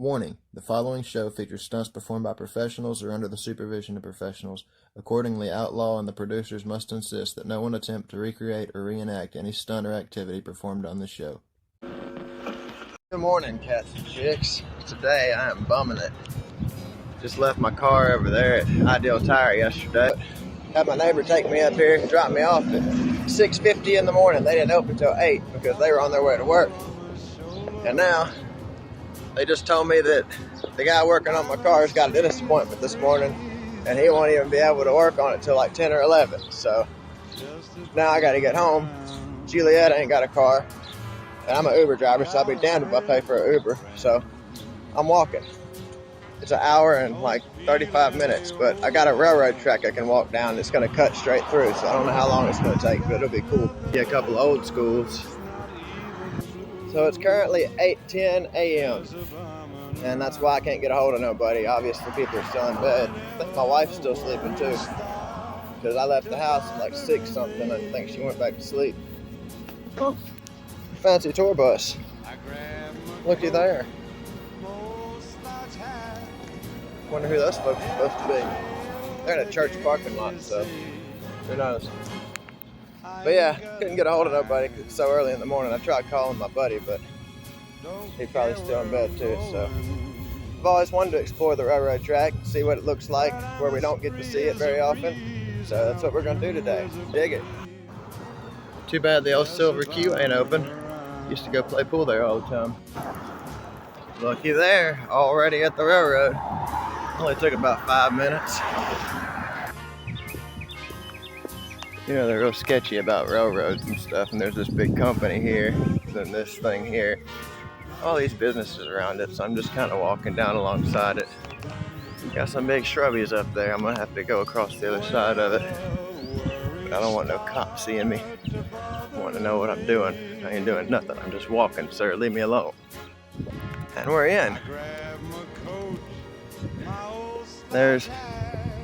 Warning: the following show features stunts performed by professionals or under the supervision of professionals. Accordingly, Outlaw and the producers must insist that no one attempt to recreate or reenact any stunt or activity performed on the show. Good morning, cats and chicks. Today I am bumming it. Just left my car over there at Ideal Tire yesterday. Had my neighbor take me up here and drop me off at 6:50 in the morning. They didn't open until 8 because they were on their way to work. And now they just told me that the guy working on my car's got a dentist appointment this morning and he won't even be able to work on it till like 10 or 11. So now I got to get home. Juliet ain't got a car and I'm an Uber driver, so I'll be damned if I pay for an Uber. So I'm walking. It's an hour and like 35 minutes, but I got a railroad track I can walk down. It's going to cut straight through, so I don't know how long it's going to take, but it'll be cool. Yeah, a couple of old schools. So it's currently 8:10 a.m. and that's why I can't get a hold of nobody. Obviously people are still in bed. I think my wife's still sleeping too, because I left the house at like 6 something. I think she went back to sleep. Oh, fancy tour bus. Looky there. Wonder who those folks are supposed to be. They're in a church parking lot, so who knows. But yeah, couldn't get a hold of nobody because it's so early in the morning. I tried calling my buddy, but he's probably still in bed too. So I've always wanted to explore the railroad track, see what it looks like where we don't get to see it very often. So that's what we're gonna do today. Dig it. Too bad the old Silver Q ain't open. Used to go play pool there all the time. Looky there, already at the railroad. Only took about 5 minutes. You know, they're real sketchy about railroads and stuff, and there's this big company here, then this thing here. All these businesses around it, so I'm just kind of walking down alongside it. Got some big shrubbies up there. I'm gonna have to go across the other side of it. But I don't want no cops seeing me. I want to know what I'm doing. I ain't doing nothing. I'm just walking, sir. Leave me alone. And we're in. There's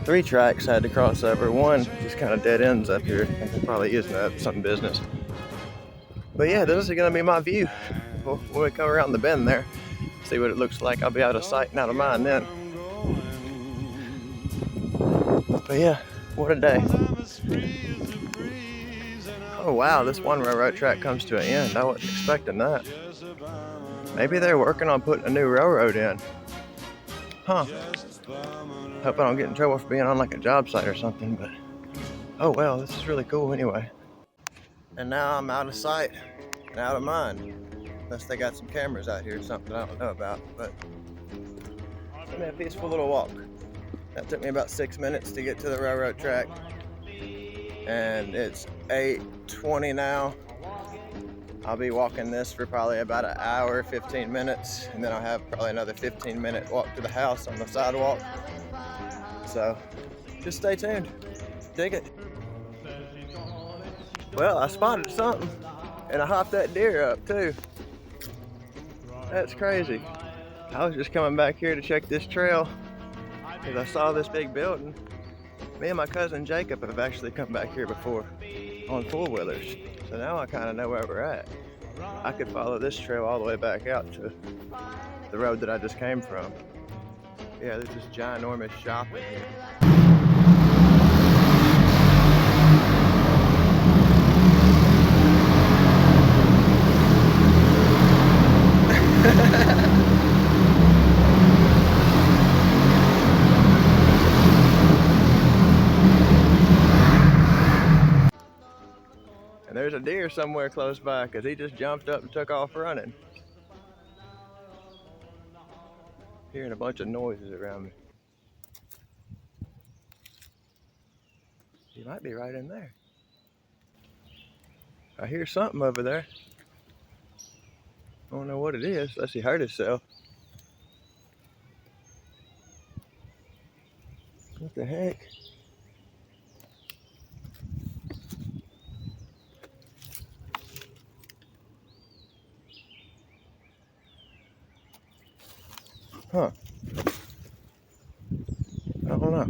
3 tracks I had to cross over. One just kind of dead ends up here. I think probably using some business. But yeah, this is gonna be my view. When we come around the bend there, see what it looks like. I'll be out of sight and out of mind then. But yeah, what a day. Oh wow, this one railroad track comes to an end. I wasn't expecting that. Maybe they're working on putting a new railroad in. Huh. Hope I don't get in trouble for being on like a job site or something, but oh well, this is really cool anyway. And now I'm out of sight and out of mind. Unless they got some cameras out here or something I don't know about, but it's been a peaceful little walk. That took me about 6 minutes to get to the railroad track. And it's 8:20 now. I'll be walking this for probably about an hour, 15 minutes, and then I'll have probably another 15-minute walk to the house on the sidewalk. So, just stay tuned. Dig it. Well, I spotted something, and I hopped that deer up too. That's crazy. I was just coming back here to check this trail because I saw this big building. Me and my cousin Jacob have actually come back here before on four-wheelers. So now I kind of know where we're at. I could follow this trail all the way back out to the road that I just came from. Yeah, there's this ginormous shop in here. And there's a deer somewhere close by because he just jumped up and took off running. Hearing a bunch of noises around me. He might be right in there. I hear something over there. I don't know what it is unless he hurt himself. What the heck? Huh. I don't know.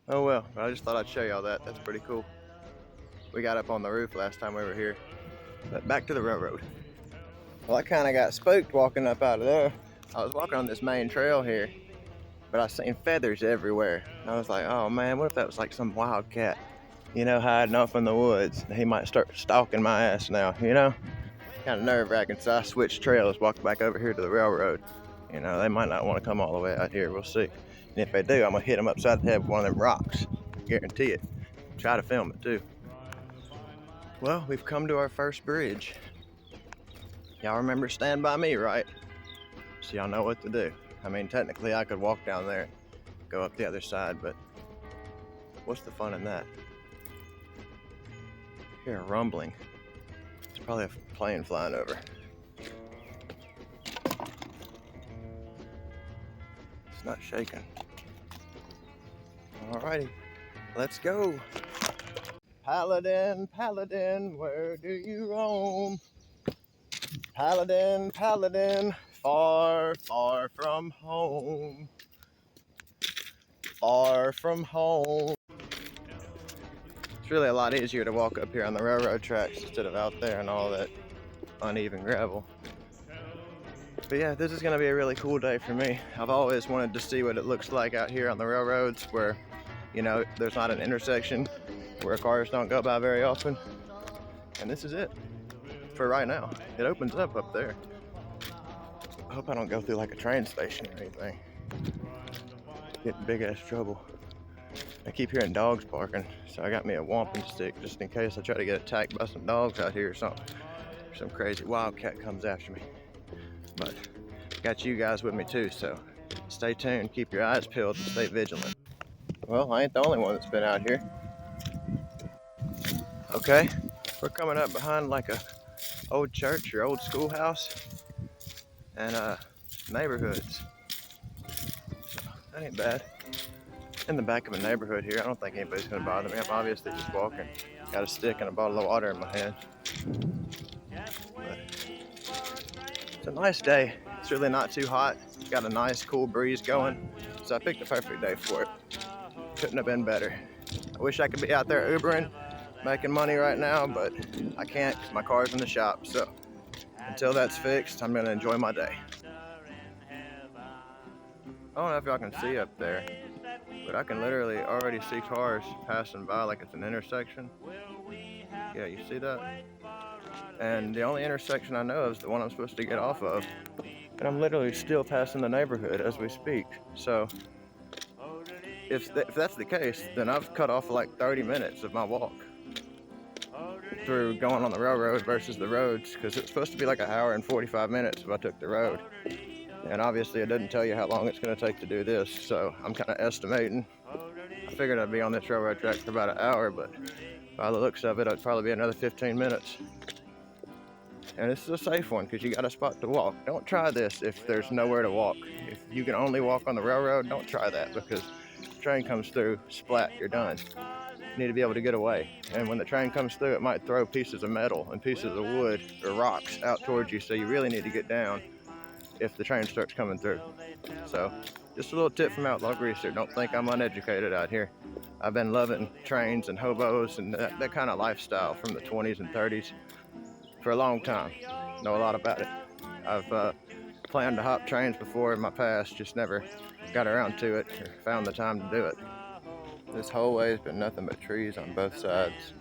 Oh well, I just thought I'd show y'all that. That's pretty cool. We got up on the roof last time we were here. But back to the railroad. Well, I kind of got spooked walking up out of there. I was walking on this main trail here, but I seen feathers everywhere. And I was like, oh man, what if that was like some wildcat, you know, hiding off in the woods? He might start stalking my ass now, you know? Kind of nerve-wracking, so I switched trails, walked back over here to the railroad. You know, they might not want to come all the way out here, we'll see. And if they do, I'm gonna hit them upside the head with one of them rocks. Guarantee it. Try to film it too. Well, we've come to our first bridge. Y'all remember Stand By Me, right? So y'all know what to do. I mean, technically I could walk down there, go up the other side, but what's the fun in that? I hear a rumbling. It's probably a plane flying over. It's not shaking. Alrighty, let's go. Paladin, Paladin, where do you roam? Paladin, Paladin, far, far from home. Far from home. It's really a lot easier to walk up here on the railroad tracks instead of out there and all that uneven gravel. But yeah, this is gonna be a really cool day for me. I've always wanted to see what it looks like out here on the railroads where, you know, there's not an intersection where cars don't go by very often. And this is it for right now. It opens up there. I hope I don't go through like a train station or anything. Get in big ass trouble. I keep hearing dogs barking, so I got me a walking stick just in case I try to get attacked by some dogs out here or something. Some crazy wildcat comes after me. But got you guys with me too, so stay tuned, keep your eyes peeled, and stay vigilant. Well, I ain't the only one that's been out here. Okay, we're coming up behind like a old church or old schoolhouse and neighborhoods. So that ain't bad. In the back of a neighborhood here, I don't think anybody's gonna bother me. I'm obviously just walking. Got a stick and a bottle of water in my hand. But it's a nice day. It's really not too hot. It's got a nice cool breeze going. So I picked the perfect day for it. Couldn't have been better. I wish I could be out there Ubering, making money right now, but I can't because my car's in the shop. So until that's fixed, I'm gonna enjoy my day. I don't know if y'all can see up there, but I can literally already see cars passing by like it's an intersection. Yeah, you see that? And the only intersection I know of is the one I'm supposed to get off of. And I'm literally still passing the neighborhood as we speak. So if that's the case, then I've cut off like 30 minutes of my walk through going on the railroad versus the roads, because it's supposed to be like an hour and 45 minutes if I took the road. And obviously it doesn't tell you how long it's going to take to do this, so I'm kind of estimating. I figured I'd be on this railroad track for about an hour, but by the looks of it, it'd probably be another 15 minutes. And this is a safe one because you got a spot to walk. Don't try this if there's nowhere to walk. If you can only walk on the railroad, don't try that, because if the train comes through, splat, you're done. You need to be able to get away. And when the train comes through, it might throw pieces of metal and pieces of wood or rocks out towards you, so you really need to get down if the train starts coming through. So just a little tip from Outlaw Greaser. Don't think I'm uneducated out here. I've been loving trains and hobos and that kind of lifestyle from the 20s and 30s for a long time. Know a lot about it. I've planned to hop trains before in my past, just never got around to it or found the time to do it. This whole way has been nothing but trees on both sides.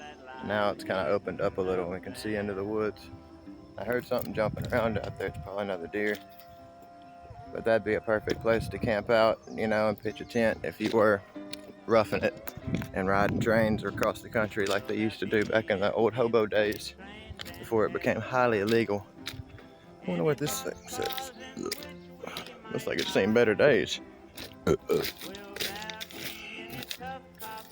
Now it's kind of opened up a little and we can see into the woods. I heard something jumping around out there. It's probably another deer. But that'd be a perfect place to camp out, you know, and pitch a tent if you were roughing it and riding trains across the country like they used to do back in the old hobo days before it became highly illegal. I wonder what this thing says. Looks like it's seen better days.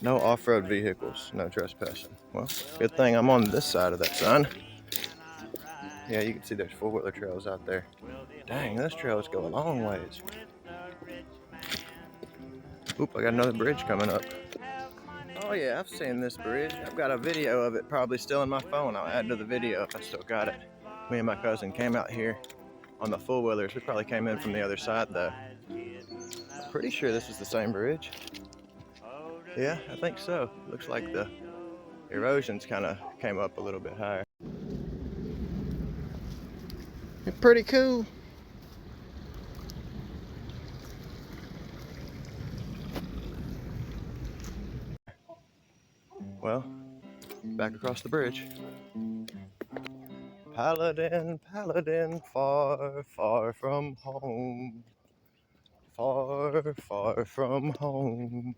No off-road vehicles, no trespassing. Well, good thing I'm on this side of that sign. Yeah, you can see there's four-wheeler trails out there. Dang, those trails go a long ways. Oop, I got another bridge coming up. Oh yeah, I've seen this bridge. I've got a video of it probably still in my phone. I'll add to the video if I still got it. Me and my cousin came out here on the four-wheelers. We probably came in from the other side though. I'm pretty sure this is the same bridge. Yeah, I think so. Looks like the erosions kind of came up a little bit higher. Pretty cool. Well, back across the bridge. Paladin, Paladin, far, far from home. Far, far from home.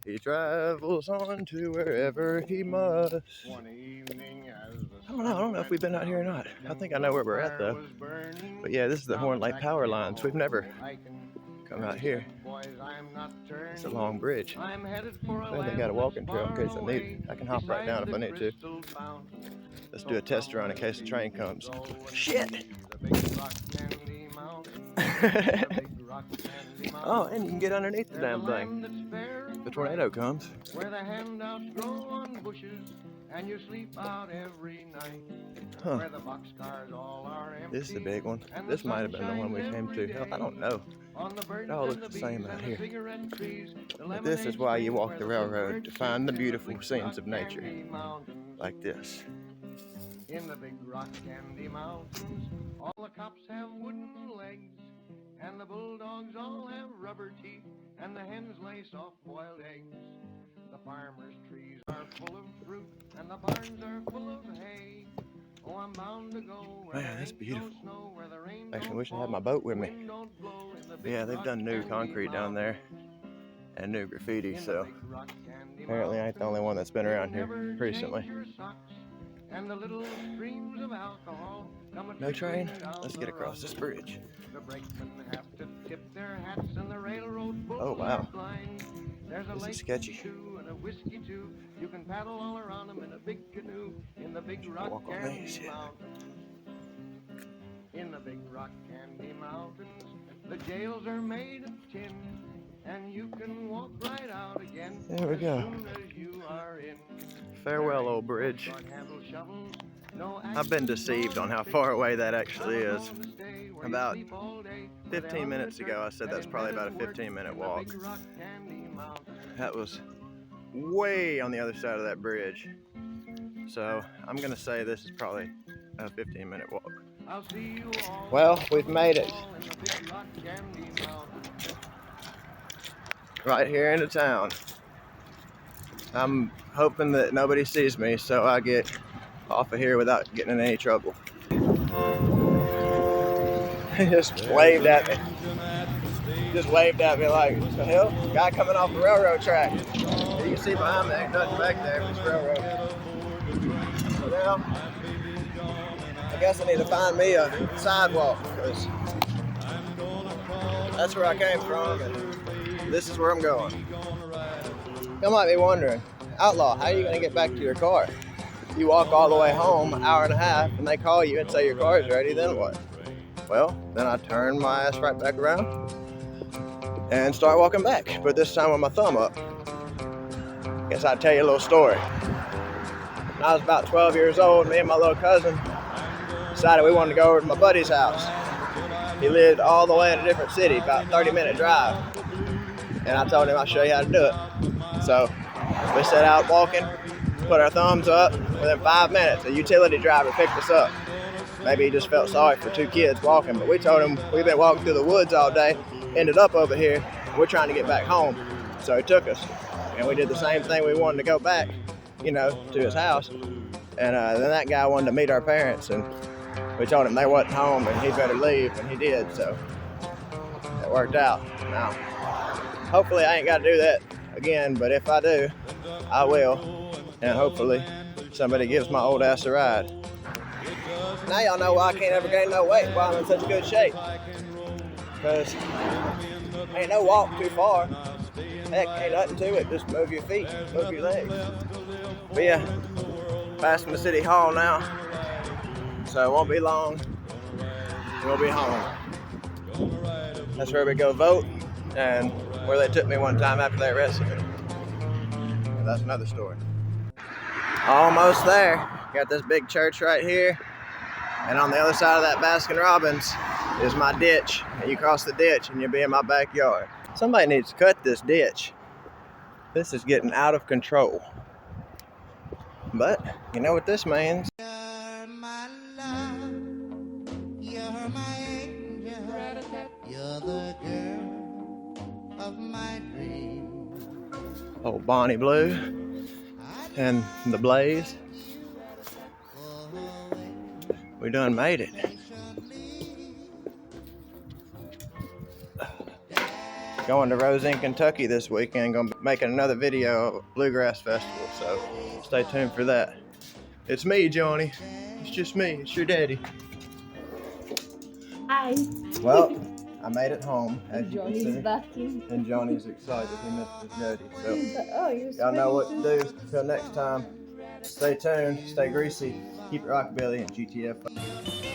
He travels on to wherever he must. I don't know if we've been out here or not. I think I know where we're at though. But yeah, this is the Horn Lake power lines. We've never come out here. It's a long bridge. Well, they got a walking trail in case I need it. I can hop right down if I need to. Let's do a test run in case the train comes. Shit! Oh, and you can get underneath the damn thing. If the tornado comes. Where the handouts grow on bushes and you sleep out every night. Huh. Where the boxcars all are empty. This is the big one. This might have been the one we came to. Hell, I don't know. It all looks the same out here. But this is why you walk the railroad, to find the beautiful scenes of nature. Like this. In the big rock candy mountains, all the cops have wooden legs, and the bulldogs all have rubber teeth, and the hens lay soft-boiled eggs. The farmers' trees are full of fruit, and the barns are full of hay. Oh, I'm bound to go. Man, that's beautiful. Actually, I wish I had my boat with me. Yeah, they've done new concrete down there and new graffiti, so apparently I ain't the only one that's been around here recently. And the little streams of alcohol. No train. Let's get across this bridge. The brakemen have to tip their hats and the railroad. Oh wow. This is sketchy. And a whiskey too. You can paddle all around them in a big canoe in the big rock candy mountains. In the big rock candy mountains, the jails are made of tin, and you can walk right out again. There we go. As soon as you are in. Farewell, old bridge. I've been deceived on how far away that actually is. About 15 minutes ago, I said that's probably about a 15-minute walk. That was way on the other side of that bridge. So I'm gonna say this is probably a 15-minute walk. Well, we've made it. Right here into town. I'm hoping that nobody sees me so I get off of here without getting in any trouble. He just waved at me. Just waved at me like, what the hell? Guy coming off the railroad track. You can see behind me, ain't nothing back there but this railroad. So now, I guess I need to find me a sidewalk because that's where I came from and this is where I'm going. You might be wondering, Outlaw, how are you going to get back to your car? You walk all the way home, an hour and a half, and they call you and say your car is ready, then what? Well, then I turn my ass right back around and start walking back, but this time with my thumb up. Guess I'd tell you a little story. When I was about 12 years old, me and my little cousin decided we wanted to go over to my buddy's house. He lived all the way in a different city, about a 30-minute drive. And I told him I'd show you how to do it. So we set out walking, put our thumbs up. Within 5 minutes, a utility driver picked us up. Maybe he just felt sorry for two kids walking, but we told him we've been walking through the woods all day, ended up over here, we're trying to get back home. So he took us, and we did the same thing. We wanted to go back, you know, to his house. And then that guy wanted to meet our parents, and we told him they wasn't home and he better leave, and he did, so it worked out. Now, hopefully I ain't got to do that again, but if I do, I will, and hopefully somebody gives my old ass a ride. Now y'all know why I can't ever gain no weight, why I'm in such good shape. Because ain't no walk too far. Heck, ain't nothing to it, just move your feet, move your legs. But yeah, passing the city hall now, so it won't be long, we'll be home. That's where we go vote, and where they took me one time after they arrested me. That's another story. Almost there. Got this big church right here, and on the other side of that Baskin-Robbins is my ditch, and you cross the ditch and you'll be in my backyard. Somebody needs to cut this ditch. This is getting out of control. But you know what this means? You're my angel. You're the girl of my dreams. Oh, Bonnie Blue and the Blaze. We done made it. Going to Rosine, Kentucky this weekend. Gonna be making another video of Bluegrass Festival, so stay tuned for that. It's me, Johnny. It's just me. It's your daddy. Hi. Well, I made it home, as you Johnny's can see. back in. And Johnny's excited. He missed his daddy. So, Oh, you're y'all know what to do. Till next time, stay tuned, stay greasy, keep it rockabilly, and GTF.